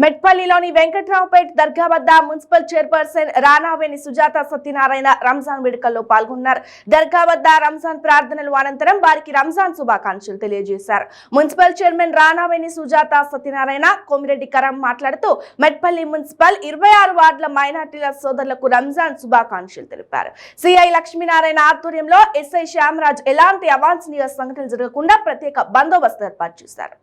మెట్పల్లిలోని వెంకట్రావుపేట్ దర్గా వద్ద municipal chairperson రానావేణి Sujatha Satyanarayana Ramzan వేడుకల్లో పాల్గొన్నారు. దర్గా వద్ద రంజాన్ ప్రార్థనలు అనంతరం వారికి రంజాన్ శుభాకాంక్షలు తెలియజేశారు. మున్సిపల్ చైర్మన్ రానావేణి సుజాత సత్యనారాయణ కోమిరెడ్డి కరం మాట్లాడుతూ మెట్పల్లి మున్సిపల్ 26 వార్డుల మైనార్టీల సోదరులకు రంజాన్ శుభాకాంక్షలు తెలిపారు. సిఐ లక్ష్మీనారాయణ ఆధ్వర్యంలో ఎస్ఐ శ్యామరాజ్ ఎలాంటి అవాంఛనీయ సంఘటనలు జరగకుండా ప్రత్యేక బందోబస్తు ఏర్పాటు చేశారు.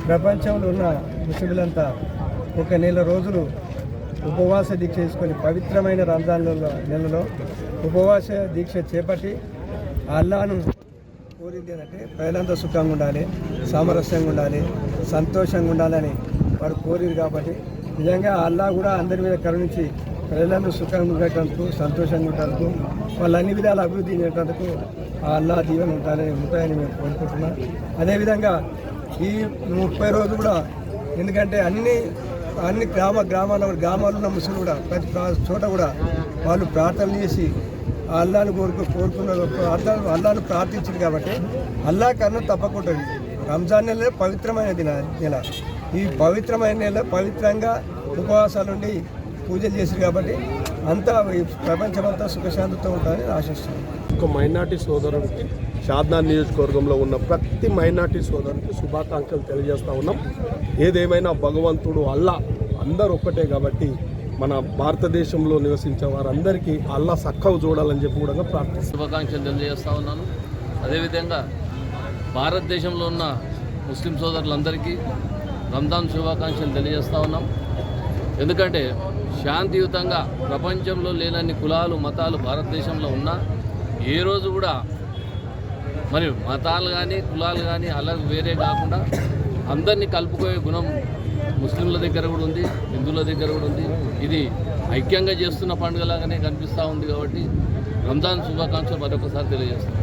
ప్రపంచంలో ఉన్న ముస్లింలంతా ఒక నెల రోజులు ఉపవాస దీక్ష చేసుకొని పవిత్రమైన రంజాన్ నెలలో ఉపవాస దీక్ష చేపట్టి అల్లాను కోరింది ఏంటంటే ప్రజలంతా సుఖంగా ఉండాలి, సామరస్యంగా ఉండాలి, సంతోషంగా ఉండాలని వారు కోరింది. కాబట్టి నిజంగా అల్లా కూడా అందరి మీద కరుణించి ప్రజలందరూ సుఖంగా ఉండేటందుకు, సంతోషంగా ఉండేందుకు, వాళ్ళు అన్ని విధాలు అభివృద్ధి చెందేటందుకు ఆ అల్లా దీవెన ఉంటాయని మేము కోరుకుంటున్నాం. అదేవిధంగా ఈ 30 రోజులు కూడా ఎందుకంటే అన్ని గ్రామాల్లో ఉన్న ముస్లింలు కూడా ప్రతి చోట కూడా వాళ్ళు ప్రార్థన చేసి అల్లాను కోరుకున్న అల్లాను ప్రార్థించింది. కాబట్టి అల్లా కన్నా తప్పకుండా రంజాన్ నెల పవిత్రమైన నెల. ఈ పవిత్రమైన నెల పవిత్రంగా ఉపవాసాలు ఉండి పూజలు చేశారు. కాబట్టి అంతా ప్రపంచమంతా సుఖశాంతితో ఉంటారని ఆశిస్తున్నాం. ఒక మైనార్టీ సోదరుడికి షాద్నగర్ నియోజకవర్గంలో ఉన్న ప్రతి మైనార్టీ సోదరుడికి శుభాకాంక్షలు తెలియజేస్తూ ఉన్నాం. ఏదేమైనా భగవంతుడు అల్లా అందరూ ఒక్కటే కాబట్టి మన భారతదేశంలో నివసించే వారందరికీ అల్లా చక్కగా చూడాలని చెప్పి కూడా ప్రార్థిస్తాం. శుభాకాంక్షలు తెలియజేస్తూ ఉన్నాను. అదేవిధంగా భారతదేశంలో ఉన్న ముస్లిం సోదరులందరికీ రంజాన్ శుభాకాంక్షలు తెలియజేస్తూ ఉన్నాం. ఎందుకంటే శాంతియుతంగా ప్రపంచంలో లేనన్ని కులాలు మతాలు భారతదేశంలో ఉన్నా ఏ రోజు కూడా మరి మతాలు కానీ కులాలు కానీ అలా వేరే కాకుండా అందరినీ కలుపుకోయే గుణం ముస్లింల దగ్గర కూడా ఉంది, హిందువుల దగ్గర కూడా ఉంది. ఇది ఐక్యంగా చేస్తున్న పండుగలాగానే కనిపిస్తూ ఉంది. కాబట్టి రంజాన్ శుభాకాంక్షలు మరొకసారి తెలియజేస్తాం.